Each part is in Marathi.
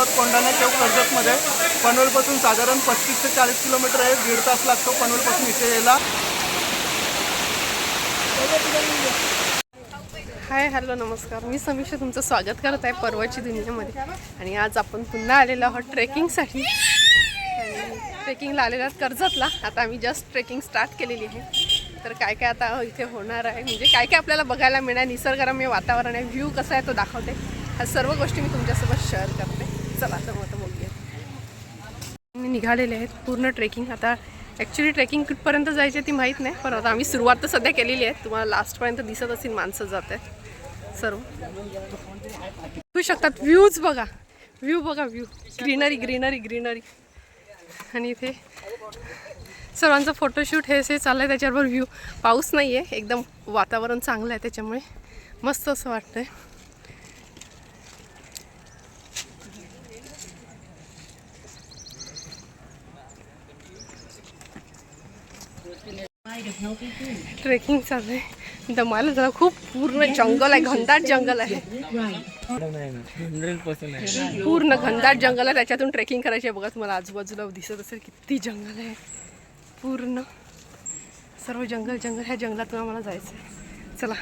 आहोत कोंढाणा केव कर्जतमध्ये. पनवेलपासून साधारण 35 ते 40 किलोमीटर आहे. 1.5 तास लागतो पनवेलपासून इथे यायला. हाय हॅलो नमस्कार, मी समीक्षा तुमचं स्वागत करत आहे परवाची दुनियामध्ये. आणि आज आपण पुन्हा आलेलो आहोत ट्रेकिंगसाठी. ट्रेकिंगला आलेलो आहोत कर्जतला. आता आम्ही जस्ट ट्रेकिंग स्टार्ट केलेली आहे. तर काय काय आता इथे होणार आहे, म्हणजे काय काय आपल्याला बघायला मिळणार, निसर्गरम्य वातावरण आहे, व्ह्यू कसा आहे तो दाखवते. ह्या सर्व गोष्टी मी तुमच्यासोबत शेअर करते. चला तर मग बघूया. मी निघालेले आहेत पूर्ण ट्रेकिंग. आता ॲक्च्युली ट्रेकिंग कुठपर्यंत जायची ती माहीत नाही, पण आता आम्ही सुरुवात तर सध्या केलेली आहे. तुम्हाला लास्टपर्यंत दिसत असेल माणसं जात आहेत सर्व. बघू शकतात व्ह्यूज बघा, व्ह्यू बघा, व्ह्यू ग्रीनरी ग्रीनरी ग्रीनरी. आणि इथे सर्वांचं फोटोशूट हे चाललं आहे. त्याच्याबरोबर व्ह्यू, पाऊस नाही आहे, एकदम वातावरण चांगलं आहे, त्याच्यामुळे मस्त असं वाटतं आहे. ट्रेकिंग चालू आहे. दमायला जरा खूप पूर्ण जंगल आहे, घनदाट जंगल आहे, पूर्ण घनदाट जंगल आहे. त्याच्यातून ट्रेकिंग करायची आहे. बघा तुम्हाला आजूबाजूला दिसत असेल किती जंगल आहे, पूर्ण सर्व जंगल जंगल. ह्या जंगलातून आम्हाला जायचं आहे. चला.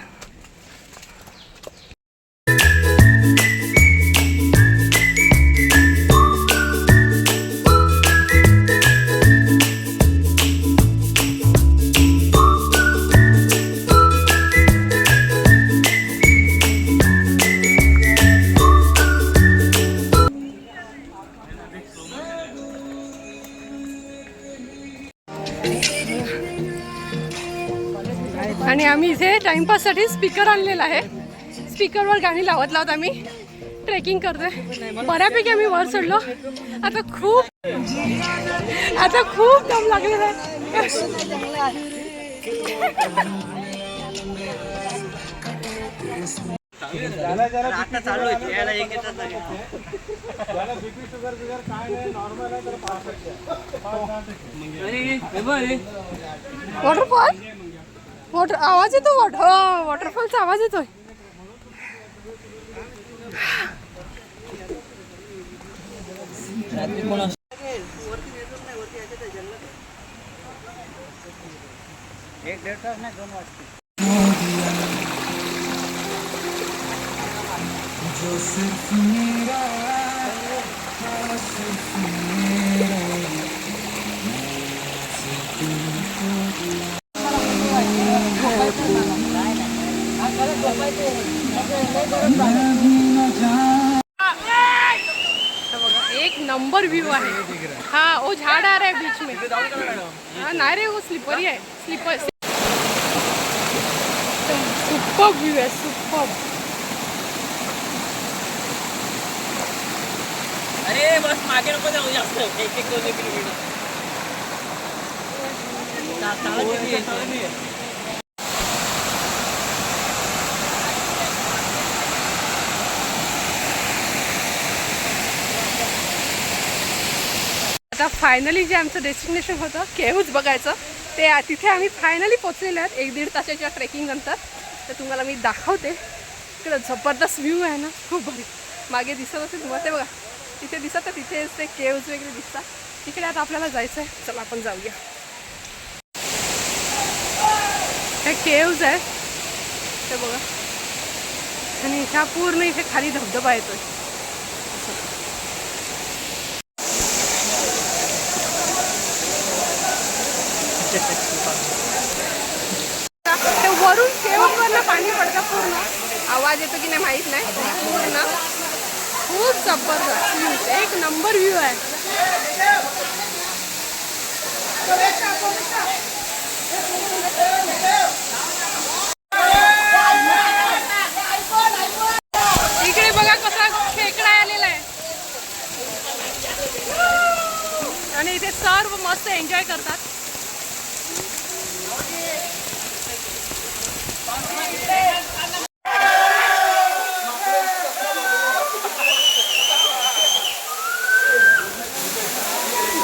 आणि आम्ही इथे टाइमपाससाठी स्पीकर आणलेला आहे. स्पीकरवर गाणी लावत लावत आम्ही ट्रेकिंग करतोय. बऱ्यापैकी आम्ही वर चढलो. आता खूप दम लागलेला आहे. वॉटरफॉल, आवाज येतो. वॉटरफॉलचा आवाज येतोय. एक नंबर व्यू आहे. हाँ, वो झाड़ आ रहा है बीच में. हाँ ना रे, वो स्लिपरी है, स्लीपर. सुपर व्यू है, सुपर. अरे बस मागे नको जाऊ जास्त. 1-2 किलोमीटर. आता फायनली जे आमचं डेस्टिनेशन होतं केव्ज बघायचं, ते तिथे आम्ही फायनली पोचलेलो आहेत 1-1.5 तासाच्या ट्रेकिंग नंतर. तर तुम्हाला मी दाखवते. इकडं जबरदस्त व्ह्यू आहे ना, खूप भारी. मागे दिसत असेल तुम्हाला, ते बघा तिथे दिसत, तिथे ते केव्ज वगैरे दिसतात. तिकडे आता आपल्याला जायचं आहे. चला आपण जाऊया. हे केव्ज आहेत ते बघा. आणि ह्या पूर्ण इथे खाली धबधबा येतोय. ते वरून केव्जवरनं पाणी पडतं. पूर्ण आवाज येतो की नाही माहीत नाही. पूर्ण खूप जबरदस्त व्ह्यू, एक नंबर व्ह्यू आहे. इकडे बघा कसा खेकडा आलेला आहे. आणि इथे सर्व मस्त एन्जॉय करतात.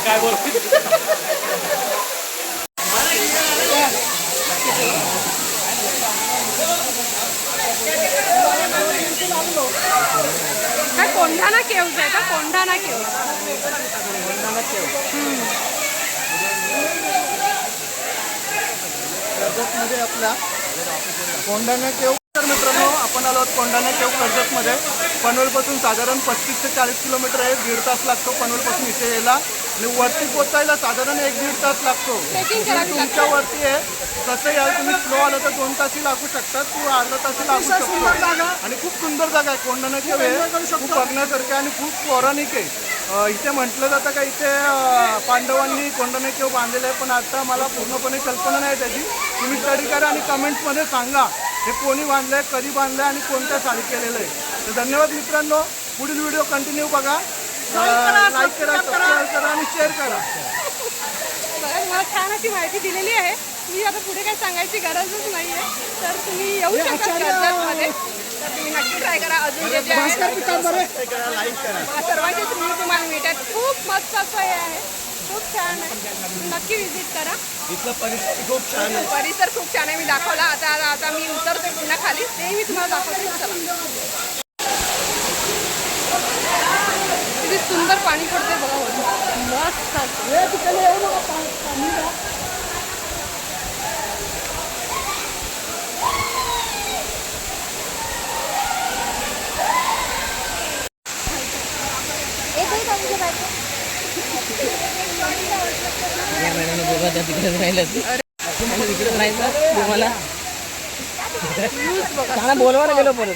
काय बोलतो काय कोंढाणा केव्ज आहे का? कोंढाणा केव्ज. कर्जतमध्ये आपल्या कोंढाणा केव. तर मित्रांनो, आपण आलो आहोत कोंढाणा केव कर्जतमध्ये. पनवेलपासून साधारण 35 ते 40 किलोमीटर आहे. 1.5 तास लागतो पनवेलपासून इथे यायला आणि वरती पोचायला साधारण 1-1.5 तास लागतो. ट्रेकिंग करावी लागते. तुमच्या वरती आहे. कसं याल तुम्ही स्लो आलं तर 2 तासही लागू शकतात, तू अर्धा तासही लागू शकतो. आणि खूप सुंदर जागा आहे कोंढाणा केव आहे. खूप बघण्यासारखं आहे आणि खूप पौराणिक आहे. इथे म्हटलं जातं का इथे पांडवांनी कोंढाणा केव बांधलेलं आहे, पण आता मला पूर्णपणे कल्पना नाही त्याची. तुम्ही स्टडी करा आणि कमेंट्समध्ये सांगा हे कोणी बांधलं आहे, कधी बांधलं आहे आणि कोणत्या साली केलेलं आहे. तर धन्यवाद मित्रांनो. पुढील व्हिडिओ कंटिन्यू बघा, लाईक करा, सबस्क्राईब करा आणि शेअर करा. बघा, मला छान अशी माहिती दिलेली आहे. मी आता पुढे काही सांगायची गरजच नाही आहे. तर तुम्ही येऊ शकता कर्जतमध्ये. तर तुम्ही नक्की ट्राय करा. अजून जे जे आहे सर्वांचीच रिव्ह्यू तुम्हाला मिळतात. खूप मस्त असं हे आहे, खूप छान आहे. नक्की व्हिजिट करा. इथलं परिस्थिती खूप छान आहे. परिसर खूप छान आहे. मी दाखवला. आता मी उतरते पुन्हा खाली, तेही मी तुम्हाला दाखवते. चला, किती सुंदर पाणी पडते बघा वरून. मस्त. या महिन्याने दोघं त्या तिकडेच राहिलं. तिकडेच राहायचं तुम्हाला चांगला बोलवायला गेलो परत.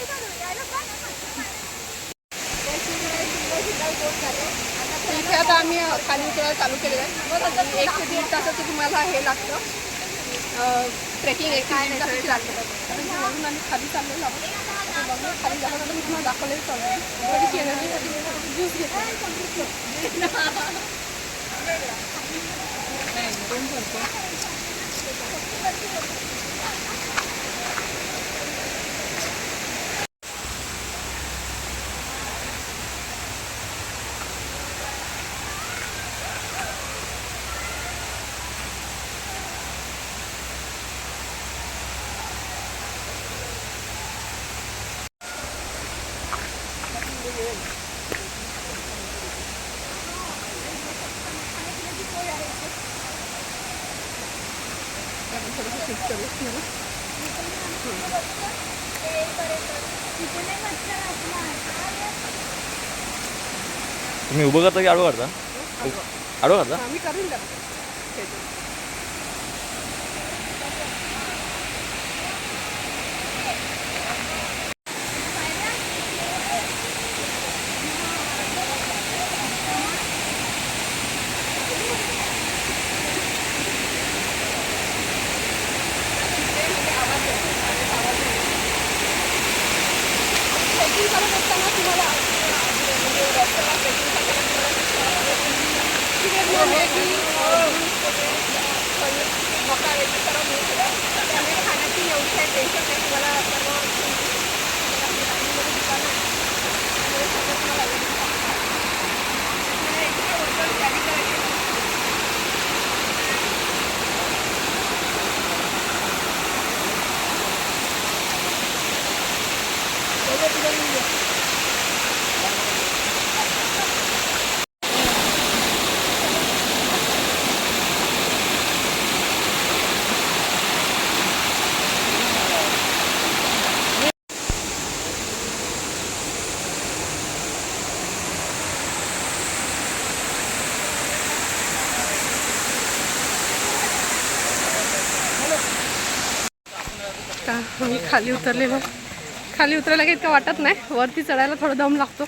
इथे आता आम्ही खाली उतरायला चालू केलेलं आहे. 1 ते 1.5 तासाचं तुम्हाला हे लागतं. ट्रेकिंग 1 ते 1.5 तासाची लागतं. म्हणून आम्ही खाली चाललेलो आहोत. आता बघा, खाली जाण्यानंतर मी तुम्हाला दाखवलेलं चालू. थोडीशी एनर्जीसाठी ज्यूस घेतो. तुम्ही उभं करता की आडवं करता? आडवं करता? आम्ही करून द्या. खाण्याची व्यवस्था टेन्शन नाही तुम्हाला. आता मी खाली उतरलेलो. खाली उतरायला काही इतकं वाटत नाही. वरती चढायला थोडा दम लागतो.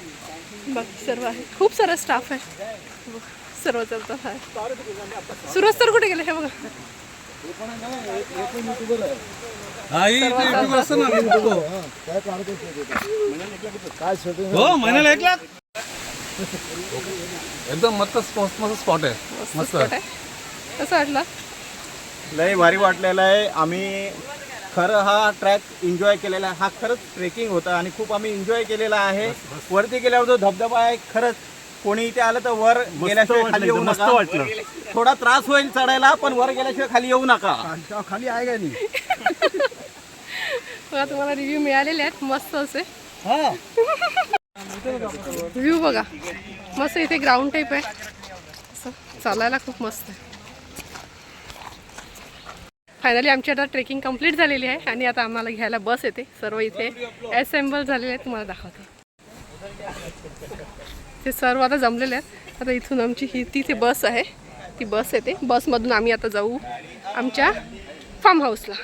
बघ, सर्व आहे, खूप सारा स्टाफ आहे. सर्व चढतात आहे. सुरज सर कुठे गेले हे बघा. एकदम मस्त स्पॉट आहे. मस्त आहे. कसं वाटलं? लय भारी वाटलेलं आहे. आम्ही खरं हा ट्रॅक एन्जॉय केलेला आहे. हा खरंच ट्रेकिंग होता आणि खूप आम्ही एन्जॉय केलेला आहे. वरती गेल्यावर जो धबधबा आहे, खरंच कोणी इथे आलं तर वर गेल्याशिवाय खाली येऊ नका. थोडा त्रास होईल चढायला, पण वर गेल्याशिवाय खाली येऊ नका. खाली आहे का नाही? बघा, तुम्हाला रिव्ह्यू मिळालेले आहेत मस्त असे. व्ह्यू बघा मस्त, इथे ग्राउंड टाईप आहे, असं चालायला खूप मस्त आहे. फायनली आमची आता ट्रेकिंग कंप्लीट झालेली आहे आणि आता आम्हाला घ्यायला बस येते. सर्व इथे असेंबल झालेले आहे, तुम्हाला दाखवते. ते सर्व आता जमलेले आहेत. आता इथून आमची ही तिथे बस आहे, ती बस येते. बसमधून आम्ही आता जाऊ आमच्या फार्म हाऊसला.